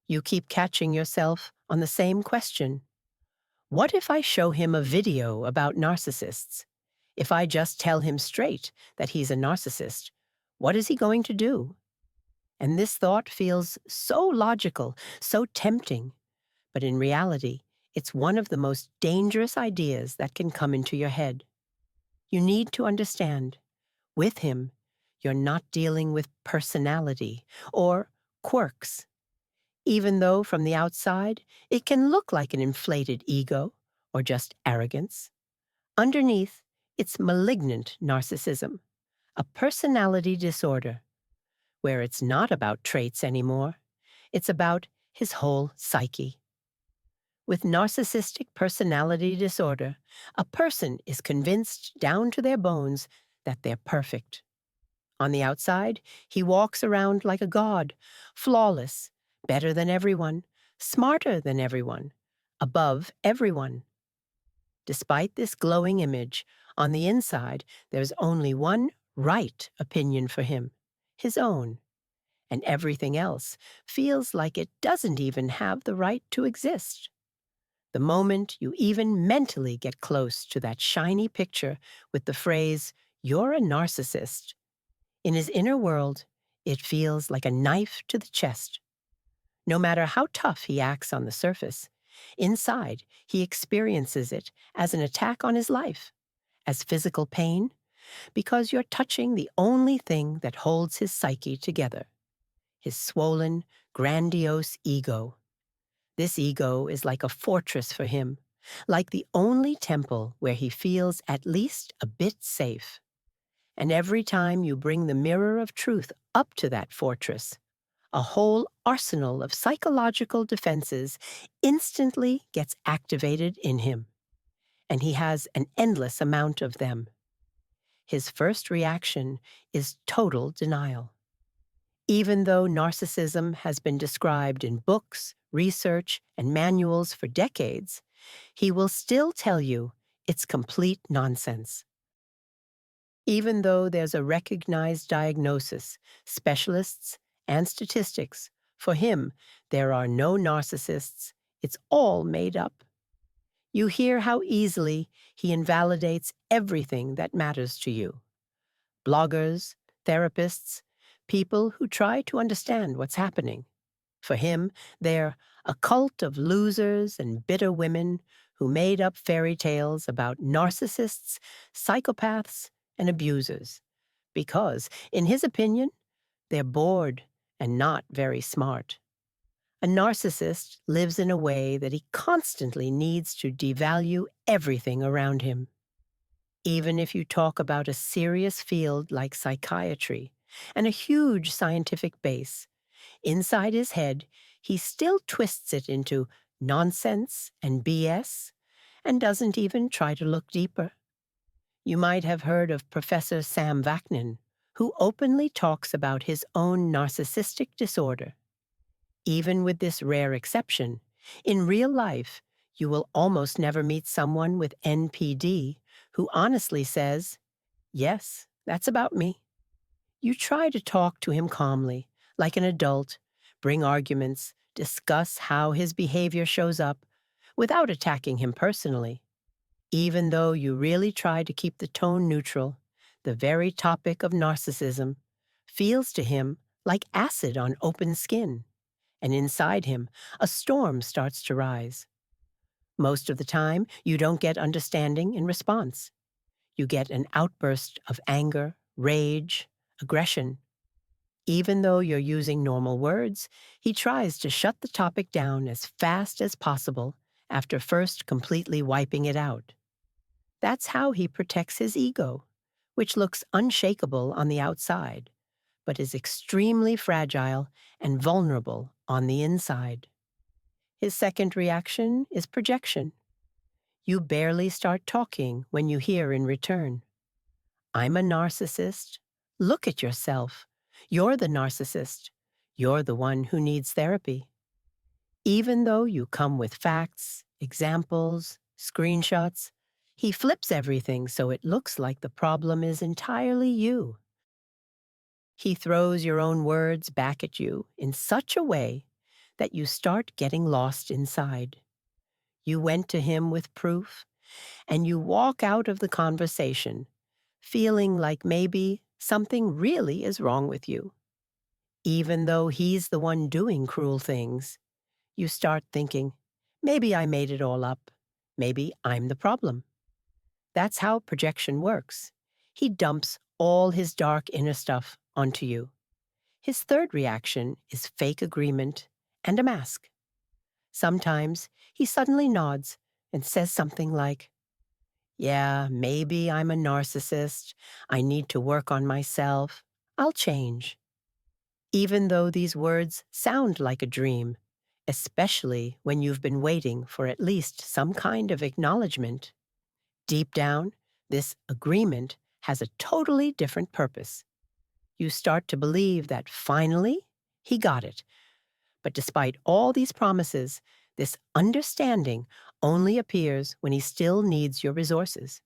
You keep catching yourself on the same question. What if I show him a video about narcissists? If I just tell him straight that he's a narcissist, what is he going to do? And this thought feels so logical, so tempting, but in reality, it's one of the most dangerous ideas that can come into your head. You need to understand, with him, you're not dealing with personality or quirks. Even though from the outside, it can look like an inflated ego or just arrogance. Underneath, it's malignant narcissism, a personality disorder, where it's not about traits anymore. It's about his whole psyche. With narcissistic personality disorder, a person is convinced down to their bones that they're perfect. On the outside, he walks around like a god, flawless, better than everyone, smarter than everyone, above everyone. Despite this glowing image, on the inside, there's only one right opinion for him, his own, and everything else feels like it doesn't even have the right to exist. The moment you even mentally get close to that shiny picture with the phrase, "You're a narcissist," in his inner world, it feels like a knife to the chest. No matter how tough he acts on the surface, inside he experiences it as an attack on his life, as physical pain, because you're touching the only thing that holds his psyche together, his swollen, grandiose ego. This ego is like a fortress for him, like the only temple where he feels at least a bit safe. And every time you bring the mirror of truth up to that fortress, a whole arsenal of psychological defenses instantly gets activated in him. And he has an endless amount of them. His first reaction is total denial. Even though narcissism has been described in books, research, and manuals for decades, he will still tell you it's complete nonsense. Even though there's a recognized diagnosis, specialists, and statistics, for him, there are no narcissists. It's all made up. You hear how easily he invalidates everything that matters to you. Bloggers, therapists, people who try to understand what's happening. For him, they're a cult of losers and bitter women who made up fairy tales about narcissists, psychopaths, and abusers. Because, in his opinion, they're bored and not very smart. A narcissist lives in a way that he constantly needs to devalue everything around him. Even if you talk about a serious field like psychiatry and a huge scientific base, inside his head, he still twists it into nonsense and BS and doesn't even try to look deeper. You might have heard of Professor Sam Vaknin, who openly talks about his own narcissistic disorder. Even with this rare exception, in real life, you will almost never meet someone with NPD who honestly says, "Yes, that's about me." You try to talk to him calmly, like an adult, bring arguments, discuss how his behavior shows up, without attacking him personally. Even though you really try to keep the tone neutral, the very topic of narcissism feels to him like acid on open skin, and inside him, a storm starts to rise. Most of the time, you don't get understanding in response. You get an outburst of anger, rage, aggression. Even though you're using normal words, he tries to shut the topic down as fast as possible after first completely wiping it out. That's how he protects his ego, which looks unshakable on the outside, but is extremely fragile and vulnerable on the inside. His second reaction is projection. You barely start talking when you hear in return, "I'm a narcissist. Look at yourself. You're the narcissist. You're the one who needs therapy." Even though you come with facts, examples, screenshots, he flips everything so it looks like the problem is entirely you. He throws your own words back at you in such a way that you start getting lost inside. You went to him with proof, and you walk out of the conversation feeling like maybe something really is wrong with you. Even though he's the one doing cruel things, you start thinking, maybe I made it all up. Maybe I'm the problem. That's how projection works. He dumps all his dark inner stuff onto you. His third reaction is fake agreement and a mask. Sometimes he suddenly nods and says something like, yeah, maybe I'm a narcissist. I need to work on myself. I'll change. Even though these words sound like a dream, especially when you've been waiting for at least some kind of acknowledgement, deep down, this agreement has a totally different purpose. You start to believe that finally he got it. But despite all these promises, this understanding only appears when he still needs your resources,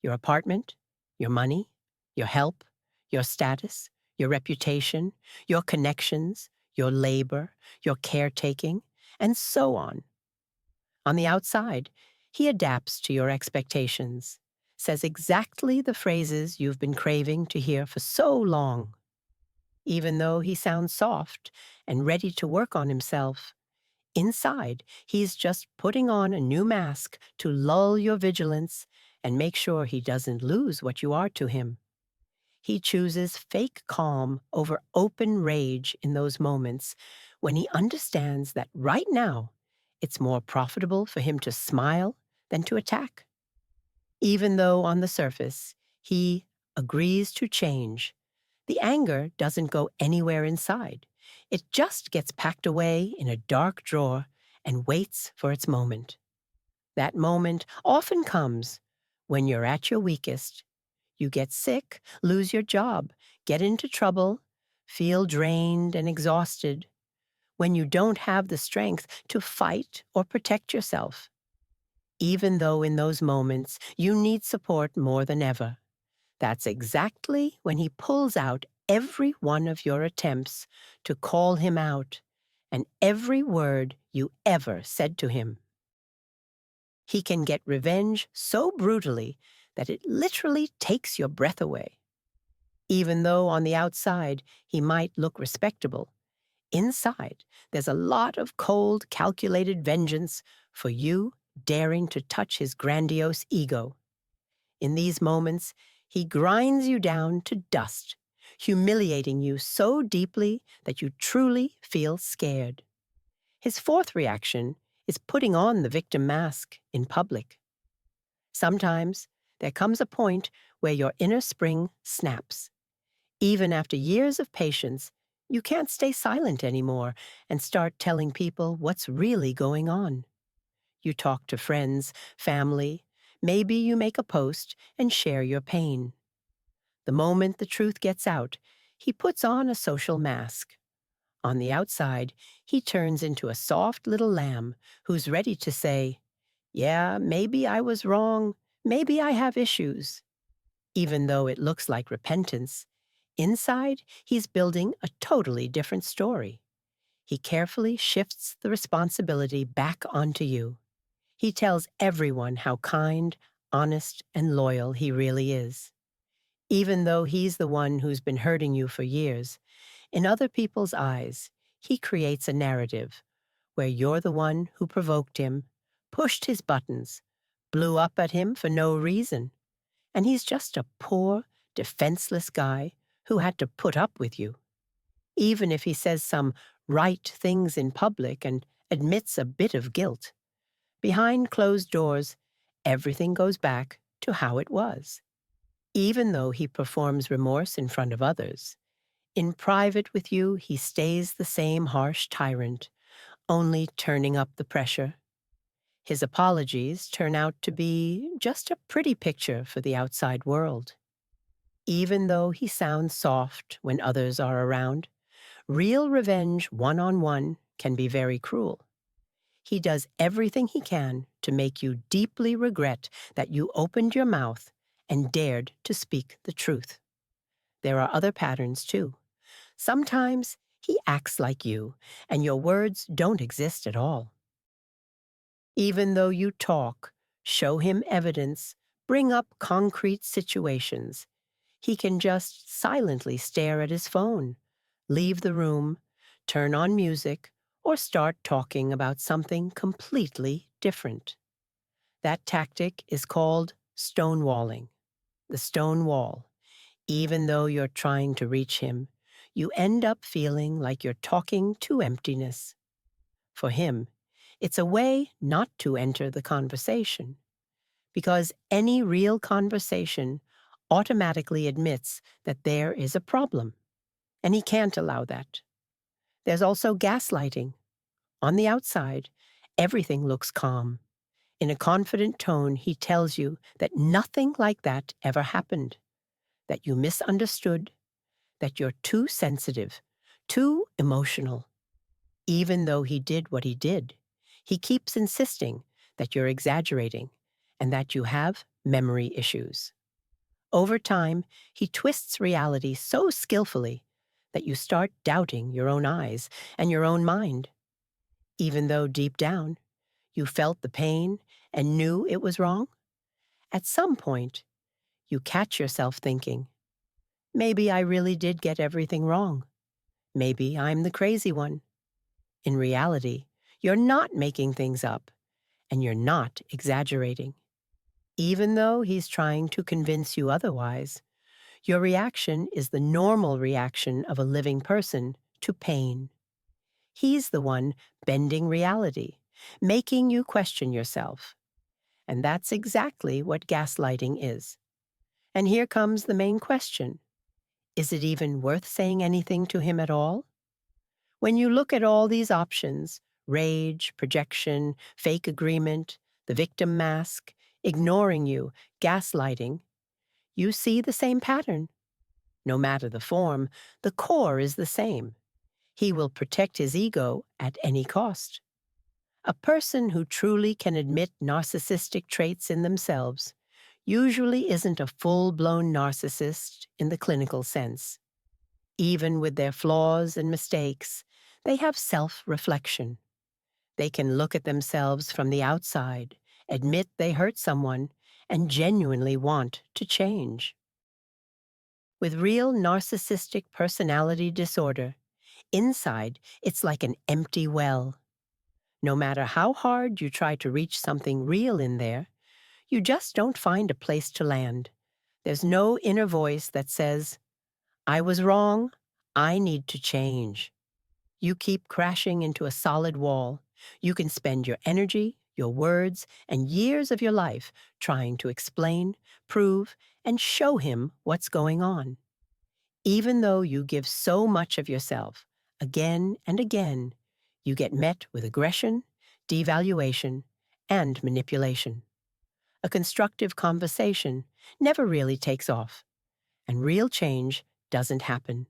your apartment, your money, your help, your status, your reputation, your connections, your labor, your caretaking, and so on. On the outside, he adapts to your expectations, says exactly the phrases you've been craving to hear for so long. Even though he sounds soft and ready to work on himself, inside he's just putting on a new mask to lull your vigilance and make sure he doesn't lose what you are to him. He chooses fake calm over open rage in those moments when he understands that right now it's more profitable for him to smile than to attack. Even though on the surface he agrees to change, the anger doesn't go anywhere inside. It just gets packed away in a dark drawer and waits for its moment. That moment often comes when you're at your weakest. You get sick, lose your job, get into trouble, feel drained and exhausted, when you don't have the strength to fight or protect yourself. Even though in those moments you need support more than ever, that's exactly when he pulls out every one of your attempts to call him out and every word you ever said to him. He can get revenge so brutally that it literally takes your breath away. Even though on the outside he might look respectable, inside there's a lot of cold, calculated vengeance for you daring to touch his grandiose ego. In these moments, he grinds you down to dust, humiliating you so deeply that you truly feel scared. His fourth reaction is putting on the victim mask in public. Sometimes there comes a point where your inner spring snaps. Even after years of patience, you can't stay silent anymore and start telling people what's really going on. You talk to friends, family, maybe you make a post and share your pain. The moment the truth gets out, he puts on a social mask. On the outside, he turns into a soft little lamb who's ready to say, yeah, maybe I was wrong, maybe I have issues. Even though it looks like repentance, inside he's building a totally different story. He carefully shifts the responsibility back onto you. He tells everyone how kind, honest, and loyal he really is. Even though he's the one who's been hurting you for years, in other people's eyes, he creates a narrative where you're the one who provoked him, pushed his buttons, blew up at him for no reason, and he's just a poor, defenseless guy who had to put up with you. Even if he says some right things in public and admits a bit of guilt, behind closed doors, everything goes back to how it was. Even though he performs remorse in front of others, in private with you he stays the same harsh tyrant, only turning up the pressure. His apologies turn out to be just a pretty picture for the outside world. Even though he sounds soft when others are around, real revenge one-on-one can be very cruel. He does everything he can to make you deeply regret that you opened your mouth and dared to speak the truth. There are other patterns, too. Sometimes He acts like you, and your words don't exist at all. Even though you talk, show him evidence, bring up concrete situations, he can just silently stare at his phone, leave the room, turn on music, or start talking about something completely different. That tactic is called stonewalling, the stone wall. Even though you're trying to reach him, you end up feeling like you're talking to emptiness. For him, it's a way not to enter the conversation, because any real conversation automatically admits that there is a problem, and he can't allow that. There's also gaslighting. On the outside, everything looks calm. In a confident tone, he tells you that nothing like that ever happened, that you misunderstood, that you're too sensitive, too emotional. Even though he did what he did, he keeps insisting that you're exaggerating and that you have memory issues. Over time, he twists reality so skillfully that you start doubting your own eyes and your own mind, even though deep down you felt the pain and knew it was wrong. At some point, you catch yourself thinking, maybe I really did get everything wrong. Maybe I'm the crazy one. In reality, you're not making things up, and you're not exaggerating. Even though he's trying to convince you otherwise, your reaction is the normal reaction of a living person to pain. He's the one bending reality, making you question yourself. And that's exactly what gaslighting is. And here comes the main question. Is it even worth saying anything to him at all? When you look at all these options, rage, projection, fake agreement, the victim mask, ignoring you, gaslighting, you see the same pattern. No matter the form, the core is the same. He will protect his ego at any cost. A person who truly can admit narcissistic traits in themselves usually isn't a full-blown narcissist in the clinical sense. Even with their flaws and mistakes, they have self-reflection. They can look at themselves from the outside, admit they hurt someone, and genuinely want to change. With real narcissistic personality disorder, inside it's like an empty well. No matter how hard you try to reach something real in there, you just don't find a place to land. There's no inner voice that says, I was wrong, I need to change. You keep crashing into a solid wall. You can spend your energy, your words, and years of your life trying to explain, prove, and show him what's going on. Even though you give so much of yourself, again and again, you get met with aggression, devaluation, and manipulation. A constructive conversation never really takes off, and real change doesn't happen.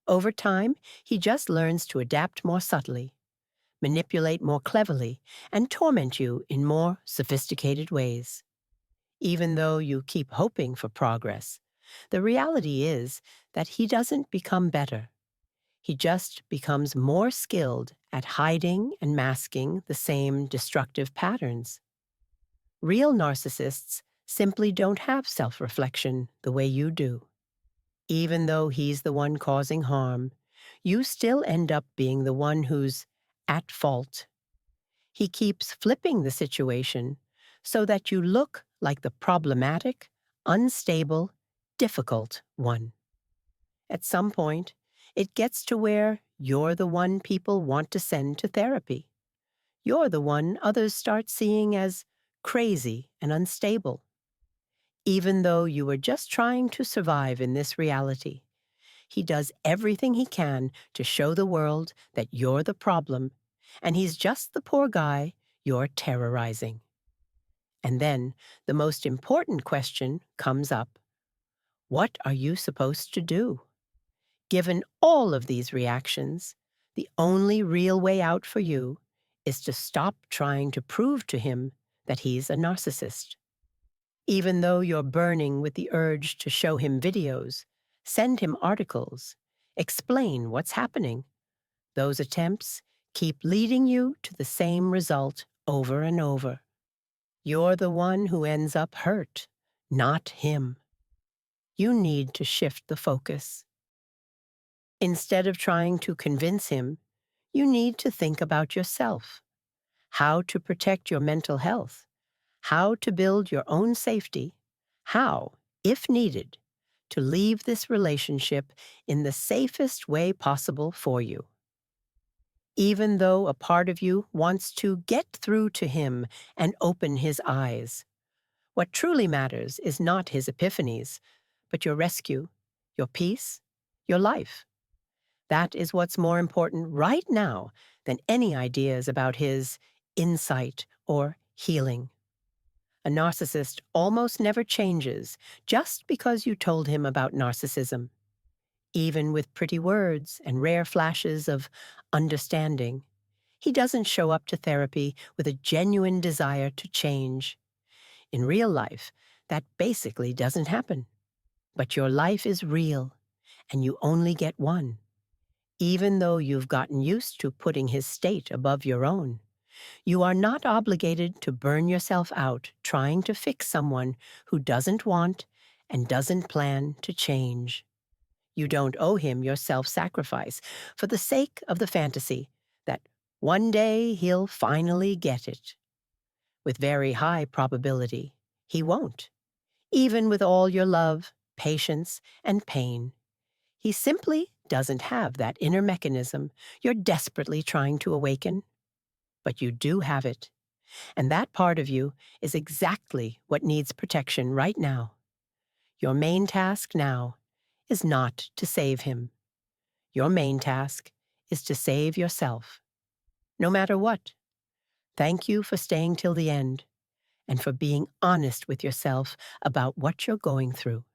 Over time, he just learns to adapt more subtly, manipulate more cleverly, and torment you in more sophisticated ways. Even though you keep hoping for progress, the reality is that he doesn't become better. He just becomes more skilled at hiding and masking the same destructive patterns. Real narcissists simply don't have self-reflection the way you do. Even though he's the one causing harm, you still end up being the one who's at fault. He keeps flipping the situation so that you look like the problematic, unstable, difficult one. At some point, it gets to where you're the one people want to send to therapy. You're the one others start seeing as crazy and unstable. Even though you were just trying to survive in this reality, he does everything he can to show the world that you're the problem, and he's just the poor guy you're terrorizing. And then the most important question comes up. What are you supposed to do? Given all of these reactions, the only real way out for you is to stop trying to prove to him that he's a narcissist. Even though you're burning with the urge to show him videos, send him articles, explain what's happening, Those attempts keep leading you to the same result over and over. You're the one who ends up hurt, not him. You need to shift the focus. Instead of trying to convince him, you need to think about yourself, how to protect your mental health, how to build your own safety, how, if needed, to leave this relationship in the safest way possible for you. Even though a part of you wants to get through to him and open his eyes, what truly matters is not his epiphanies, but your rescue, your peace, your life. That is what's more important right now than any ideas about his insight or healing. A narcissist almost never changes just because you told him about narcissism. Even with pretty words and rare flashes of understanding, he doesn't show up to therapy with a genuine desire to change. In real life, that basically doesn't happen. But your life is real, and you only get one. Even though you've gotten used to putting his state above your own, you are not obligated to burn yourself out trying to fix someone who doesn't want and doesn't plan to change. You don't owe him your self-sacrifice for the sake of the fantasy that one day he'll finally get it. With very high probability, he won't, even with all your love, patience, and pain. He simply doesn't have that inner mechanism you're desperately trying to awaken. But you do have it, and that part of you is exactly what needs protection right now. Your main task now is not to save him. Your main task is to save yourself. No matter what. Thank you for staying till the end and for being honest with yourself about what you're going through.